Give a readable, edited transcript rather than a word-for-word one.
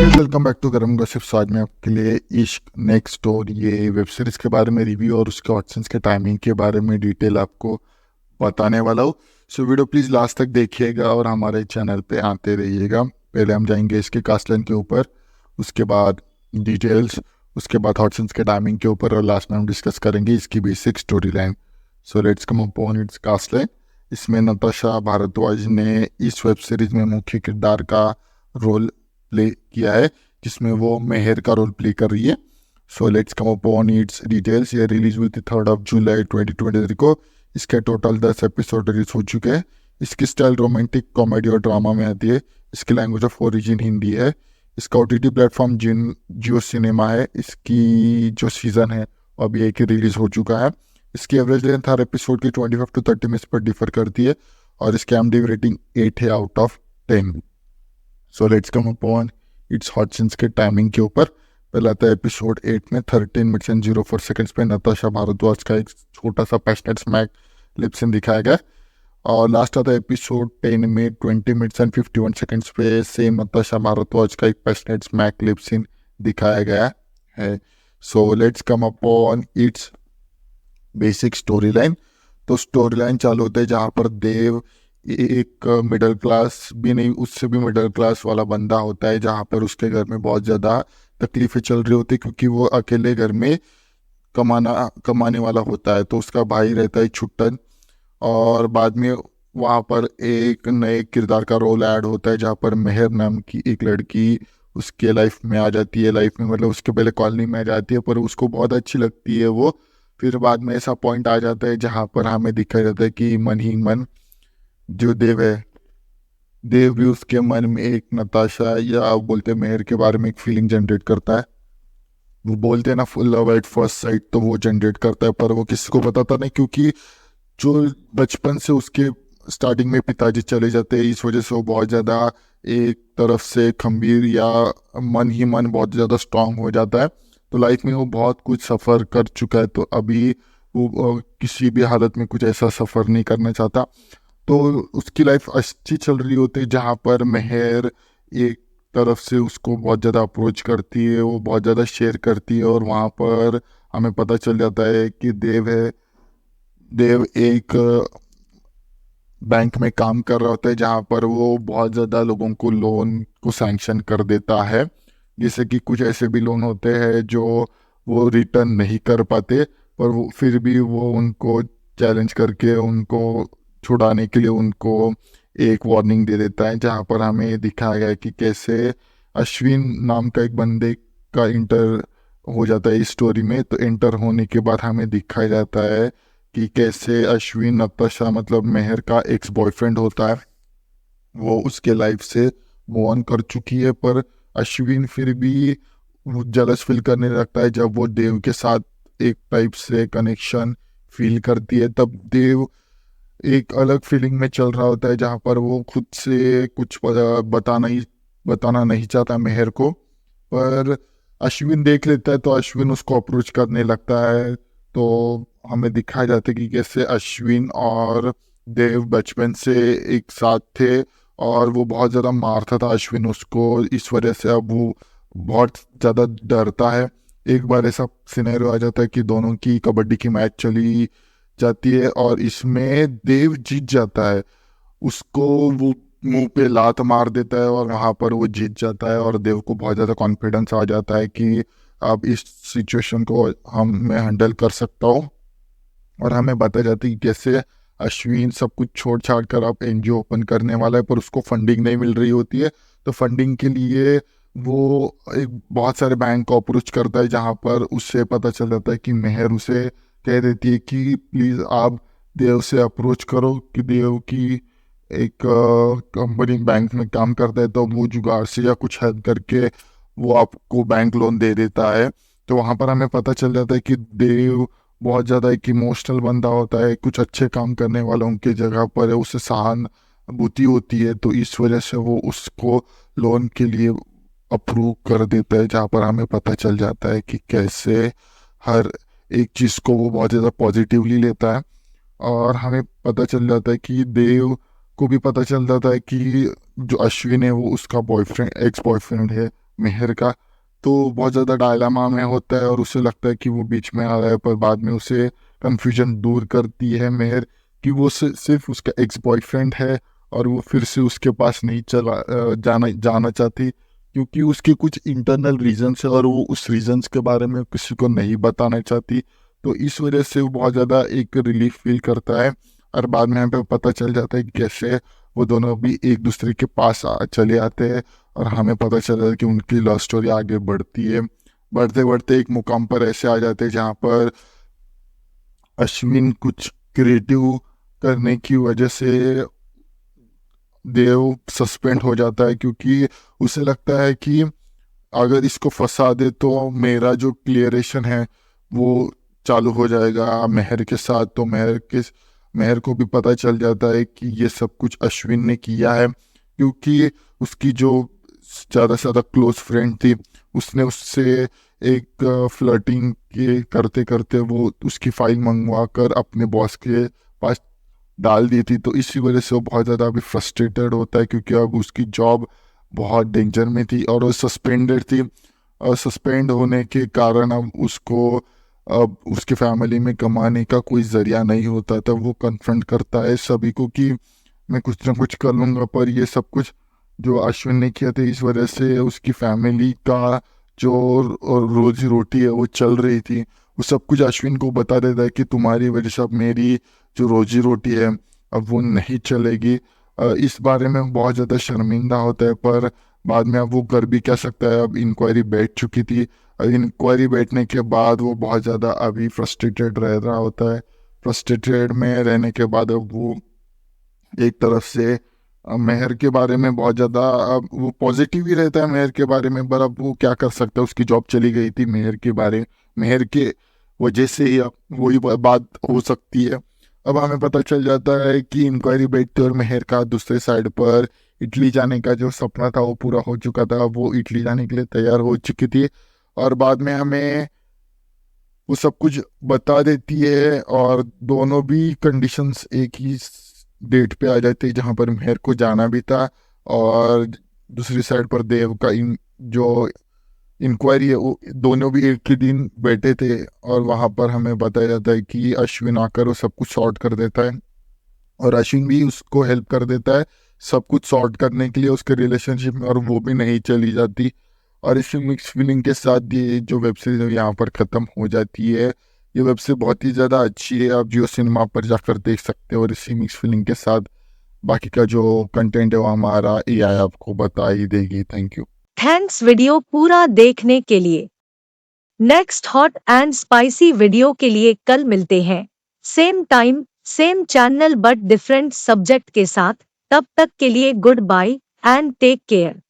Welcome back to गरम gossips. आज मैं आपके लिए इश्क नेक्स्ट डोर ये वेब सीरीज के बारे में रिव्यू और उसके ऑडिशंस के टाइमिंग के बारे में डिटेल आपको बताने वाला हूँ। सो वीडियो प्लीज़ लास्ट तक देखिएगा और हमारे चैनल पे आते रहिएगा। पहले हम जाएंगे इसके कास्ट लाइन के ऊपर, उसके बाद डिटेल्स, उसके बाद ऑडिशंस के टाइमिंग के ऊपर और लास्ट में हम डिस्कस करेंगे इसकी basic story line. So let's come upon its cast line. इसमें नताशा भारद्वाज ने इस वेब सीरीज में मुख्य किरदार का रोल प्ले किया है, जिसमें वो मेहर का रोल प्ले कर रही है। सो let's come upon it's details. ये रिलीज हुई थी 3 जुलाई 2023 को। इसके टोटल 10 एपिसोड रिलीज हो चुके हैं। इसकी स्टाइल रोमांटिक कॉमेडी और ड्रामा में आती है। इसकी लैंग्वेज ऑफ ओरिजिन हिंदी है। इसका OTT प्लेटफॉर्म जियो सिनेमा है। इसकी जो सीज़न है अभी एक ही रिलीज हो चुका है। इसकी एवरेज लेंथ हर एपिसोड की 25 to 30 मिनट्स पर डिफर करती है और इसकी IMDb रेटिंग 8 है out of 10। So let's come upon its hot scenes के टाइमिंग के ऊपर। पहला था एपिसोड 8 में 13 मिनट्स एंड 04 सेकेंड्स पे नताशा भारद्वाज का एक छोटा सा पैशनेट स्मैक लिपसिन दिखाया गया। और लास्ट आता एपिसोड 10 में 20 मिनट्स एंड 51 सेकेंड्स पे सेम नताशा भारद्वाज का एक पैशनेट स्मैक लिपसिन दिखाया गया है। सो let's come upon it's basic story line. तो स्टोरी लाइन चालू होता है जहाँ पर देव एक मिडिल क्लास भी नहीं, उससे भी मिडिल क्लास वाला बंदा होता है, जहाँ पर उसके घर में बहुत ज़्यादा तकलीफें चल रही होती है क्योंकि वो अकेले घर में कमाने वाला होता है। तो उसका भाई रहता है छुट्टन। और बाद में वहाँ पर एक नए किरदार का रोल ऐड होता है जहाँ पर मेहर नाम की एक लड़की उसके लाइफ में आ जाती है। लाइफ में मतलब उसके पहले कॉलोनी में आ जाती है, पर उसको बहुत अच्छी लगती है वो। फिर बाद में ऐसा पॉइंट आ जाता है जहाँ पर हमें दिखाया जाता है कि मन ही मन जो देव है, देव भी उसके मन में एक नताशा या बोलते मेहर के बारे में एक फीलिंग जनरेट करता है। वो बोलते हैं ना full love at first sight, तो वो जनरेट करता है, पर वो किसी को बताता नहीं क्योंकि जो बचपन से उसके स्टार्टिंग में पिताजी चले जाते हैं, इस वजह से वो बहुत ज़्यादा एक तरफ से खंबीर या मन ही मन बहुत ज़्यादा स्ट्रांग हो जाता है। तो लाइफ में वो बहुत कुछ सफ़र कर चुका है, तो अभी वो किसी भी हालत में कुछ ऐसा सफ़र नहीं करना चाहता। तो उसकी लाइफ अच्छी चल रही होती है जहाँ पर मेहर एक तरफ से उसको बहुत ज़्यादा अप्रोच करती है, वो बहुत ज़्यादा शेयर करती है और वहाँ पर हमें पता चल जाता है कि देव एक बैंक में काम कर रहा होता है जहाँ पर वो बहुत ज़्यादा लोगों को लोन को सैंक्शन कर देता है। जैसे कि कुछ ऐसे भी लोन होते हैं जो वो रिटर्न नहीं कर पाते, पर वो फिर भी वो उनको चैलेंज करके उनको छुड़ाने के लिए उनको एक वार्निंग दे देता है। जहाँ पर हमें दिखाया गया है कि कैसे अश्विन नाम का एक बंदे का इंटर हो जाता है इस स्टोरी में। तो इंटर होने के बाद हमें दिखाया जाता है कि कैसे अश्विन नताशा मतलब मेहर का एक्स बॉयफ्रेंड होता है, वो उसके लाइफ से मूव ऑन कर चुकी है, पर अश्विन फिर भी वो जलस फील करने लगता है जब वो देव के साथ एक टाइप से कनेक्शन फील करती है। तब देव एक अलग फीलिंग में चल रहा होता है जहाँ पर वो खुद से कुछ बताना नहीं चाहता मेहर को, पर अश्विन देख लेता है तो अश्विन उसको अप्रोच करने लगता है। तो हमें दिखाया जाता है कि कैसे अश्विन और देव बचपन से एक साथ थे और वो बहुत ज़्यादा मारता था अश्विन उसको, इस वजह से अब वो बहुत ज़्यादा डरता है। एक बार ऐसा सिनेरियो आ जाता है कि दोनों की कबड्डी की मैच चली जाती है और इसमें देव जीत जाता है। उसको वो मुंह पे लात मार देता है और वहाँ पर वो जीत जाता है और देव को बहुत ज़्यादा कॉन्फिडेंस आ जाता है कि अब इस सिचुएशन को मैं हैंडल कर सकता हूँ। और हमें बताया जाता है कि कैसे अश्विन सब कुछ छोड़ छाड़ कर अब NGO ओपन करने वाला है, पर उसको फंडिंग नहीं मिल रही होती है। तो फंडिंग के लिए वो एक बहुत सारे बैंक को अप्रोच करता है जहाँ पर उससे पता चल जाता है कि मेहर उसे कह देती है कि प्लीज़ आप देव से अप्रोच करो कि देव की एक कंपनी बैंक में काम करता है, तो वो जुगाड़ से या कुछ हेल्प करके वो आपको बैंक लोन दे देता है। तो वहाँ पर हमें पता चल जाता है कि देव बहुत ज़्यादा एक इमोशनल बंदा होता है, कुछ अच्छे काम करने वालों की जगह पर उसे सहानुभूति होती है, तो इस वजह से वो उसको लोन के लिए अप्रूव कर देता है। जहाँ पर हमें पता चल जाता है कि कैसे हर एक चीज़ को वो बहुत ज़्यादा पॉजिटिवली लेता है। और हमें पता चल जाता है कि देव को भी पता चल जाता है कि जो अश्विन है वो उसका बॉयफ्रेंड, एक्स बॉयफ्रेंड है मेहर का। तो बहुत ज़्यादा डायलामा में होता है और उसे लगता है कि वो बीच में आ रहा है, पर बाद में उसे कन्फ्यूजन दूर करती है मेहर कि वो सिर्फ उसका एक्स बॉयफ्रेंड है और वो फिर से उसके पास नहीं जाना जाना चाहती, क्योंकि उसके कुछ इंटरनल रीजंस है और वो उस रीजंस के बारे में किसी को नहीं बताना चाहती। तो इस वजह से वो बहुत ज़्यादा एक रिलीफ फील करता है। और बाद में यहाँ पे पता चल जाता है कि कैसे वो दोनों भी एक दूसरे के पास चले आते हैं और हमें पता चल जाता है कि उनकी लव स्टोरी आगे बढ़ती है। बढ़ते बढ़ते एक मुकाम पर ऐसे आ जाते हैं जहाँ पर अश्विन कुछ क्रिएटिव करने की वजह से देव सस्पेंड हो जाता है, क्योंकि उसे लगता है कि अगर इसको फंसा दे तो मेरा जो क्लियरेशन है वो चालू हो जाएगा मेहर के साथ। तो मेहर को भी पता चल जाता है कि ये सब कुछ अश्विन ने किया है, क्योंकि उसकी जो ज़्यादा से ज़्यादा क्लोज फ्रेंड थी उसने उससे एक फ्लर्टिंग के करते करते वो उसकी फाइल मंगवा कर अपने बॉस के पास डाल दी थी। तो इसी वजह से वो बहुत ज़्यादा अभी फ्रस्ट्रेटेड होता है, क्योंकि अब उसकी जॉब बहुत डेंजर में थी और वो सस्पेंडेड थी। और सस्पेंड होने के कारण अब उसके फैमिली में कमाने का कोई जरिया नहीं होता। तब वो कन्फ्रंट करता है सभी को कि मैं कुछ ना कुछ कर लूँगा, पर ये सब कुछ जो अश्विन ने किया था इस वजह से उसकी फैमिली का जो रोजी रोटी है वो चल रही थी। वो सब कुछ अश्विन को बता देता है कि तुम्हारी वजह से अब मेरी जो रोजी रोटी है अब वो नहीं चलेगी। इस बारे में बहुत ज़्यादा शर्मिंदा होता है, पर बाद में अब वो कर भी क्या सकता है। अब इंक्वायरी बैठ चुकी थी। इंक्वायरी बैठने के बाद वो बहुत ज़्यादा अभी फ्रस्ट्रेटेड रह रहा होता है। फ्रस्ट्रेटेड में रहने के बाद अब वो एक तरफ से मेहर के बारे में बहुत ज़्यादा अब वो पॉजिटिव ही रहता है मेहर के बारे में, पर अब वो क्या कर सकता है, उसकी जॉब चली गई थी मेहर के वजह से ही अब वही बात हो सकती है। अब हमें पता चल जाता है कि इंक्वायरी बैठती है और मेहर का दूसरे साइड पर इटली जाने का जो सपना था वो पूरा हो चुका था। वो इटली जाने के लिए तैयार हो चुकी थी और बाद में हमें वो सब कुछ बता देती है और दोनों भी कंडीशंस एक ही डेट पे आ जाती है जहाँ पर मेहर को जाना भी था। और दूसरी साइड पर देव का जो इंक्वायरी है वो दोनों भी एक ही दिन बैठे थे और वहाँ पर हमें बताया जाता है कि अश्विन आकर वो सब कुछ सॉर्ट कर देता है और अश्विन भी उसको हेल्प कर देता है सब कुछ सॉर्ट करने के लिए उसके रिलेशनशिप में, और वो भी नहीं चली जाती। और इसी मिक्स फीलिंग के साथ ये जो वेब सीरीज है यहाँ पर ख़त्म हो जाती है। ये वेब सीरीज बहुत ही ज़्यादा अच्छी है, आप जियो सिनेमा पर जाकर देख सकते हो। और इसी मिक्स फीलिंग के साथ बाकी का जो कंटेंट है वो हमारा एआई आपको बता ही देगी। Thank you. थैंक्स वीडियो पूरा देखने के लिए। Next hot and spicy video के लिए कल मिलते हैं, same time same channel but different subject के साथ। तब तक के लिए goodbye and take care.